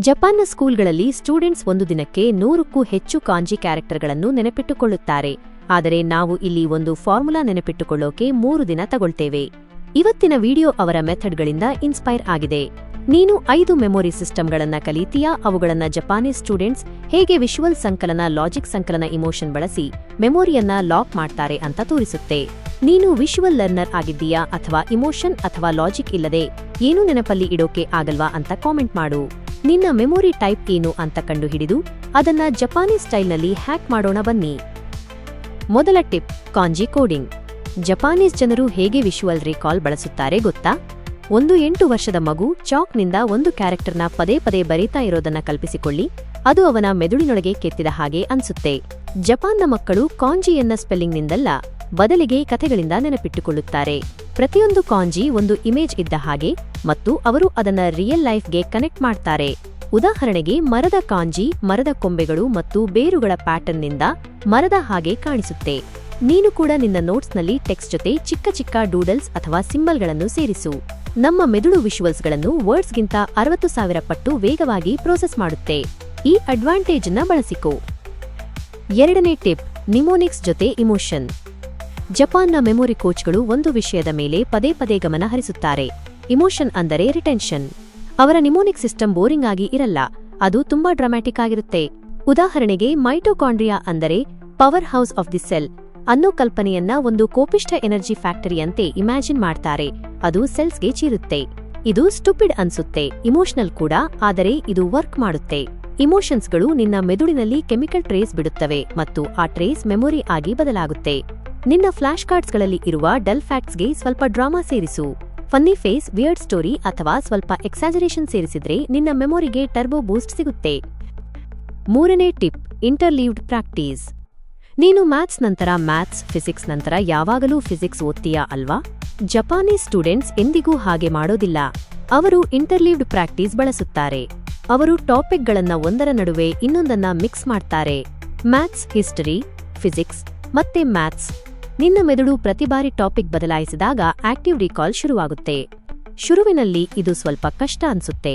ಜಪಾನ್ನ ಸ್ಕೂಲ್ಗಳಲ್ಲಿ ಸ್ಟೂಡೆಂಟ್ಸ್ ಒಂದು ದಿನಕ್ಕೆ 100ಕ್ಕೂ ಹೆಚ್ಚು ಕಾಂಜಿ ಕ್ಯಾರೆಕ್ಟರ್ಗಳನ್ನು ನೆನಪಿಟ್ಟುಕೊಳ್ಳುತ್ತಾರೆ. ಆದರೆ ನಾವು ಇಲ್ಲಿ ಒಂದು ಫಾರ್ಮುಲಾ ನೆನಪಿಟ್ಟುಕೊಳ್ಳೋಕೆ 3 ದಿನ ತಗೊಳ್ತೇವೆ. ಇವತ್ತಿನ ವಿಡಿಯೋ ಅವರ ಮೆಥಡ್ಗಳಿಂದ ಇನ್ಸ್ಪೈರ್ ಆಗಿದೆ. ನೀನು 5 ಮೆಮೊರಿ ಸಿಸ್ಟಮ್ಗಳನ್ನ ಕಲಿತೀಯಾ? ಅವುಗಳನ್ನ ಜಪಾನೀಸ್ ಸ್ಟೂಡೆಂಟ್ಸ್ ಹೇಗೆ ವಿಷುವಲ್ ಸಂಕಲನ, ಲಾಜಿಕ್ ಸಂಕಲನ, ಇಮೋಷನ್ ಬಳಸಿ ಮೆಮೊರಿಯನ್ನ ಲಾಕ್ ಮಾಡ್ತಾರೆ ಅಂತ ತೋರಿಸುತ್ತೆ. ನೀನು ವಿಷುವಲ್ ಲರ್ನರ್ ಆಗಿದ್ದೀಯಾ ಅಥವಾ ಇಮೋಷನ್ ಅಥವಾ ಲಾಜಿಕ್ ಇಲ್ಲದೆ ಏನೂ ನೆನಪಲ್ಲಿ ಇಡೋಕೆ ಆಗಲ್ವಾ ಅಂತ ಕಾಮೆಂಟ್ ಮಾಡು. ನಿನ್ನ ಮೆಮೊರಿ ಟೈಪ್ ಏನು ಅಂತ ಕಂಡುಹಿಡಿದು ಅದನ್ನ ಜಪಾನೀಸ್ ಸ್ಟೈಲ್ನಲ್ಲಿ ಹ್ಯಾಕ್ ಮಾಡೋಣ ಬನ್ನಿ. ಮೊದಲ ಟಿಪ್, ಕಾಂಜಿ ಕೋಡಿಂಗ್. ಜಪಾನೀಸ್ ಜನರು ಹೇಗೆ ವಿಷುವಲ್ ರೀಕಾಲ್ ಬಳಸುತ್ತಾರೆ ಗೊತ್ತಾ? ಒಂದು 8 ವರ್ಷದ ಮಗು ಚಾಕ್ನಿಂದ ಒಂದು ಕ್ಯಾರೆಕ್ಟರ್ನ ಪದೇ ಪದೇ ಬರೀತಾ ಇರೋದನ್ನ ಕಲ್ಪಿಸಿಕೊಳ್ಳಿ. ಅದು ಅವನ ಮೆದುಳಿನೊಳಗೆ ಕೆತ್ತಿದ ಹಾಗೆ ಅನ್ಸುತ್ತೆ. ಜಪಾನ್ನ ಮಕ್ಕಳು ಕಾಂಜಿಯನ್ನ ಸ್ಪೆಲ್ಲಿಂಗ್ನಿಂದಲ್ಲ, ಬದಲಿಗೆ ಕಥೆಗಳಿಂದ ನೆನಪಿಟ್ಟುಕೊಳ್ಳುತ್ತಾರೆ. ಪ್ರತಿಯೊಂದು ಕಾಂಜಿ ಒಂದು ಇಮೇಜ್ ಇದ್ದ ಹಾಗೆ ಮತ್ತು ಅವರು ಅದನ್ನ ರಿಯಲ್ ಲೈಫ್ಗೆ ಕನೆಕ್ಟ್ ಮಾಡ್ತಾರೆ. ಉದಾಹರಣೆಗೆ, ಮರದ ಕಾಂಜಿ ಮರದ ಕೊಂಬೆಗಳು ಮತ್ತು ಬೇರುಗಳ ಪ್ಯಾಟರ್ನ್ನಿಂದ ಮರದ ಹಾಗೆ ಕಾಣಿಸುತ್ತೆ. ನೀನು ಕೂಡ ನಿನ್ನ ನೋಟ್ಸ್ನಲ್ಲಿ ಟೆಕ್ಸ್ಟ್ ಜೊತೆ ಚಿಕ್ಕ ಚಿಕ್ಕ ಡೂಡಲ್ಸ್ ಅಥವಾ ಸಿಂಬಲ್ಗಳನ್ನು ಸೇರಿಸು. ನಮ್ಮ ಮೆದುಳು ವಿಷುವಲ್ಸ್ಗಳನ್ನು ವರ್ಡ್ಸ್ಗಿಂತ 60,000 ಪಟ್ಟು ವೇಗವಾಗಿ ಪ್ರೋಸೆಸ್ ಮಾಡುತ್ತೆ. ಈ ಅಡ್ವಾಂಟೇಜನ್ನ ಬಳಸಿಕೋ. ಎರಡನೇ ಟಿಪ್, ನಿಮೋನಿಕ್ಸ್ ಜೊತೆ ಇಮೋಷನ್. ಜಪಾನ್ನ ಮೆಮೊರಿ ಕೋಚ್ಗಳು ಒಂದು ವಿಷಯದ ಮೇಲೆ ಪದೇ ಪದೇ ಗಮನ ಹರಿಸುತ್ತಾರೆ. ಇಮೋಷನ್ ಅಂದರೆ ರಿಟೆನ್ಷನ್. ಅವರ ನಿಮೋನಿಕ್ ಸಿಸ್ಟಮ್ ಬೋರಿಂಗ್ ಆಗಿ ಇರಲ್ಲ, ಅದು ತುಂಬಾ ಡ್ರಾಮ್ಯಾಟಿಕ್ ಆಗಿರುತ್ತೆ. ಉದಾಹರಣೆಗೆ, ಮೈಟೋಕಾಂಡ್ರಿಯಾ ಅಂದರೆ power house of the cell ಅನ್ನೋ ಕಲ್ಪನೆಯನ್ನ ಒಂದು ಕೋಪಿಷ್ಠ ಎನರ್ಜಿ ಫ್ಯಾಕ್ಟರಿಯಂತೆ ಇಮ್ಯಾಜಿನ್ ಮಾಡ್ತಾರೆ. ಅದು ಸೆಲ್ಸ್ಗೆ ಚೀರುತ್ತೆ. ಇದು ಸ್ಟುಪಿಡ್ ಅನ್ಸುತ್ತೆ, ಇಮೋಷನಲ್ ಕೂಡ, ಆದರೆ ಇದು ವರ್ಕ್ ಮಾಡುತ್ತೆ. ಇಮೋಷನ್ಸ್ಗಳು ನಿನ್ನ ಮೆದುಳಿನಲ್ಲಿ ಕೆಮಿಕಲ್ ಟ್ರೇಸ್ ಬಿಡುತ್ತವೆ ಮತ್ತು ಆ ಟ್ರೇಸ್ ಮೆಮೊರಿ ಆಗಿ ಬದಲಾಗುತ್ತೆ. ನಿನ್ನ ಫ್ಲಾಶ್ ಕಾರ್ಡ್ಸ್ಗಳಲ್ಲಿ ಇರುವ ಡಲ್ ಫ್ಯಾಕ್ಟ್ಸ್ಗೆ ಸ್ವಲ್ಪ ಡ್ರಾಮಾ ಸೇರಿಸು. ಫನ್ನಿ ಫೇಸ್, ವಿಯರ್ಡ್ ಸ್ಟೋರಿ ಅಥವಾ ಸ್ವಲ್ಪ ಎಕ್ಸಾಜರೇಷನ್ ಸೇರಿಸಿದ್ರೆ ನಿನ್ನ ಮೆಮೊರಿಗೆ ಟರ್ಬೋ ಬೂಸ್ಟ್ ಸಿಗುತ್ತೆ. ಮೂರನೇ ಟಿಪ್, ಇಂಟರ್ಲೀವ್ಡ್ ಪ್ರಾಕ್ಟೀಸ್. ನೀನು ಮ್ಯಾಥ್ಸ್ ನಂತರ ಮ್ಯಾಥ್ಸ್, ಫಿಸಿಕ್ಸ್ ನಂತರ ಯಾವಾಗಲೂ ಫಿಸಿಕ್ಸ್ ಓದ್ತೀಯಾ ಅಲ್ವಾ? ಜಪಾನೀಸ್ ಸ್ಟೂಡೆಂಟ್ಸ್ ಎಂದಿಗೂ ಹಾಗೆ ಮಾಡೋದಿಲ್ಲ. ಅವರು ಇಂಟರ್ಲೀವ್ಡ್ ಪ್ರಾಕ್ಟೀಸ್ ಬಳಸುತ್ತಾರೆ. ಅವರು ಟಾಪಿಕ್ಗಳನ್ನ ಒಂದರ ನಡುವೆ ಇನ್ನೊಂದನ್ನ ಮಿಕ್ಸ್ ಮಾಡ್ತಾರೆ. ಮ್ಯಾಥ್ಸ್, ಹಿಸ್ಟರಿ, ಫಿಸಿಕ್ಸ್ ಮತ್ತೆ ಮ್ಯಾಥ್ಸ್. ನಿನ್ನ ಮೆದುಳು ಪ್ರತಿ ಬಾರಿ ಟಾಪಿಕ್ ಬದಲಾಯಿಸಿದಾಗ ಆಕ್ಟಿವ್ ರೀಕಾಲ್ ಶುರುವಾಗುತ್ತೆ. ಶುರುವಿನಲ್ಲಿ ಇದು ಸ್ವಲ್ಪ ಕಷ್ಟ ಅನ್ಸುತ್ತೆ,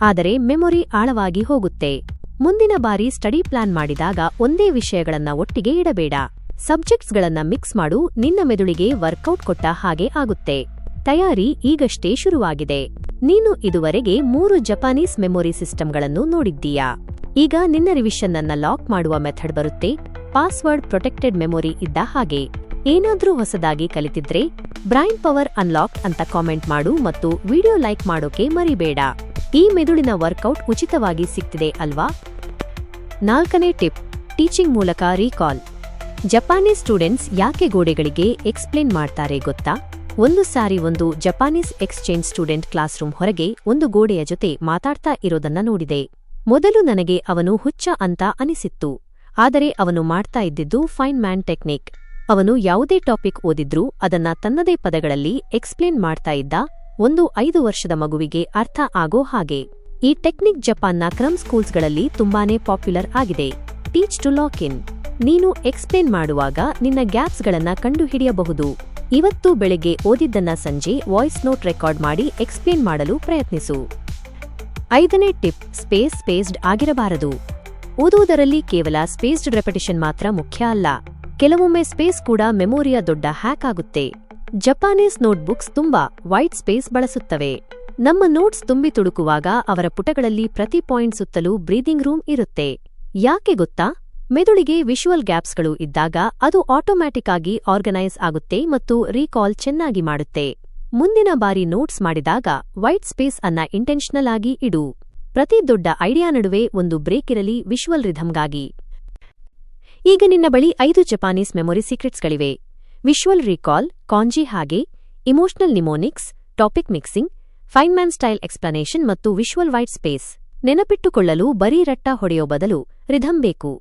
ಆದರೆ ಮೆಮೊರಿ ಆಳವಾಗಿ ಹೋಗುತ್ತೆ. ಮುಂದಿನ ಬಾರಿ ಸ್ಟಡಿ ಪ್ಲಾನ್ ಮಾಡಿದಾಗ ಒಂದೇ ವಿಷಯಗಳನ್ನ ಒಟ್ಟಿಗೆ ಇಡಬೇಡ. ಸಬ್ಜೆಕ್ಟ್ಸ್ಗಳನ್ನ ಮಿಕ್ಸ್ ಮಾಡು. ನಿನ್ನ ಮೆದುಳಿಗೆ ವರ್ಕೌಟ್ ಕೊಟ್ಟ ಹಾಗೆ ಆಗುತ್ತೆ. ತಯಾರಿ ಈಗಷ್ಟೇ ಶುರುವಾಗಿದೆ. ನೀನು ಇದುವರೆಗೆ 3 ಜಪಾನೀಸ್ ಮೆಮೊರಿ ಸಿಸ್ಟಮ್ಗಳನ್ನು ನೋಡಿದ್ದೀಯಾ. ಈಗ ನಿನ್ನ ರಿವಿಷನ್ ಅನ್ನ ಲಾಕ್ ಮಾಡುವ ಮೆಥಡ್ ಬರುತ್ತೆ. ಪಾಸ್ವರ್ಡ್ ಪ್ರೊಟೆಕ್ಟೆಡ್ ಮೆಮೊರಿ ಇದ್ದ ಹಾಗೆ. ಏನಾದ್ರೂ ಹೊಸದಾಗಿ ಕಲಿತಿದ್ರೆ ಬ್ರೈನ್ ಪವರ್ ಅನ್ಲಾಕ್ ಅಂತ ಕಾಮೆಂಟ್ ಮಾಡು ಮತ್ತು ವಿಡಿಯೋ ಲೈಕ್ ಮಾಡೋಕೆ ಮರಿಬೇಡ. ಈ ಮೆದುಳಿನ ವರ್ಕೌಟ್ ಉಚಿತವಾಗಿ ಸಿಗ್ತಿದೆ ಅಲ್ವಾ? ನಾಲ್ಕನೇ ಟಿಪ್, ಟೀಚಿಂಗ್ ಮೂಲಕ ರೀಕಾಲ್. ಜಪಾನೀಸ್ ಸ್ಟೂಡೆಂಟ್ಸ್ ಯಾಕೆ ಗೋಡೆಗಳಿಗೆ ಎಕ್ಸ್ಪ್ಲೇನ್ ಮಾಡ್ತಾರೆ ಗೊತ್ತಾ? ಒಂದು ಸಾರಿ ಒಂದು Japanese exchange student class room ಹೊರಗೆ ಒಂದು ಗೋಡೆಯ ಜೊತೆ ಮಾತಾಡ್ತಾ ಇರೋದನ್ನ ನೋಡಿದೆ. ಮೊದಲು ನನಗೆ ಅವನು ಹುಚ್ಚ ಅಂತ ಅನಿಸಿತ್ತು, ಆದರೆ ಅವನು ಮಾಡ್ತಾ ಇದ್ದಿದ್ದು ಫೈನ್ ಮ್ಯಾನ್ ಟೆಕ್ನಿಕ್. ಅವನು ಯಾವುದೇ ಟಾಪಿಕ್ ಓದಿದ್ರೂ ಅದನ್ನ ತನ್ನದೇ ಪದಗಳಲ್ಲಿ ಎಕ್ಸ್ಪ್ಲೇನ್ ಮಾಡ್ತಾ ಇದ್ದ, ಒಂದು 5 ವರ್ಷದ ಮಗುವಿಗೆ ಅರ್ಥ ಆಗೋ ಹಾಗೆ. ಈ ಟೆಕ್ನಿಕ್ ಜಪಾನ್ನ ಕ್ರಮ್ ಸ್ಕೂಲ್ಸ್ಗಳಲ್ಲಿ ತುಂಬಾನೇ ಪಾಪ್ಯುಲರ್ ಆಗಿದೆ. Teach to lock in. ನೀನು ಎಕ್ಸ್ಪ್ಲೇನ್ ಮಾಡುವಾಗ ನಿನ್ನ ಗ್ಯಾಪ್ಸ್ಗಳನ್ನ ಕಂಡುಹಿಡಿಯಬಹುದು. ಇವತ್ತು ಬೆಳಗ್ಗೆ ಓದಿದ್ದನ್ನ ಸಂಜೆ ವಾಯ್ಸ್ ನೋಟ್ ರೆಕಾರ್ಡ್ ಮಾಡಿ ಎಕ್ಸ್ಪ್ಲೇನ್ ಮಾಡಲು ಪ್ರಯತ್ನಿಸು. ಐದನೇ ಟಿಪ್, ಸ್ಪೇಸ್ಡ್ ಆಗಿರಬಾರದು. ಓದುವುದರಲ್ಲಿ ಕೇವಲ ಸ್ಪೇಸ್ಡ್ ರೆಪಿಟಿಷನ್ ಮಾತ್ರ ಮುಖ್ಯ ಅಲ್ಲ. ಕೆಲವೊಮ್ಮೆ ಸ್ಪೇಸ್ ಕೂಡ ಮೆಮೊರಿಯ ದೊಡ್ಡ ಹ್ಯಾಕ್ ಆಗುತ್ತೆ. ಜಪಾನೀಸ್ ನೋಟ್ಬುಕ್ಸ್ ತುಂಬಾ ವೈಟ್ ಸ್ಪೇಸ್ ಬಳಸುತ್ತವೆ. ನಮ್ಮ ನೋಟ್ಸ್ ತುಂಬಿ ತುಡುಕುವಾಗ ಅವರ ಪುಟಗಳಲ್ಲಿ ಪ್ರತಿ ಪಾಯಿಂಟ್ ಸುತ್ತಲೂ ಬ್ರೀದಿಂಗ್ ರೂಮ್ ಇರುತ್ತೆ. ಯಾಕೆ ಗೊತ್ತಾ? ಮೆದುಳಿಗೆ ವಿಷುವಲ್ ಗ್ಯಾಪ್ಸ್ಗಳು ಇದ್ದಾಗ ಅದು ಆಟೋಮ್ಯಾಟಿಕ್ ಆಗಿ ಆರ್ಗನೈಸ್ ಆಗುತ್ತೆ ಮತ್ತು ರೀಕಾಲ್ ಚೆನ್ನಾಗಿ ಮಾಡುತ್ತೆ. ಮುಂದಿನ ಬಾರಿ ನೋಟ್ಸ್ ಮಾಡಿದಾಗ ವೈಟ್ ಸ್ಪೇಸ್ ಅನ್ನ ಇಂಟೆನ್ಷನಲ್ ಆಗಿ ಇಡು. ಪ್ರತಿ ದೊಡ್ಡ ಐಡಿಯಾ ನಡುವೆ ಒಂದು ಬ್ರೇಕ್ ಇರಲಿ ವಿಷುವಲ್ ರಿಥಮ್ಗಾಗಿ. ಈಗ ನಿನ್ನ ಬಳಿ 5 ಜಪಾನೀಸ್ ಮೆಮೊರಿ ಸೀಕ್ರೆಟ್ಸ್ಗಳಿವೆ. ವಿಷುವಲ್ ರೀಕಾಲ್, ಕಾಂಜಿ ಹಾಗೆ, emotional mnemonics, topic mixing, Feynman style explanation ಮತ್ತು ವಿಷುವಲ್ ವೈಟ್ ಸ್ಪೇಸ್. ನೆನಪಿಟ್ಟುಕೊಳ್ಳಲು ಬರೀ ರಟ್ಟ ಹೊಡೆಯೋ ಬದಲು ರಿಥಮ್ ಬೇಕು.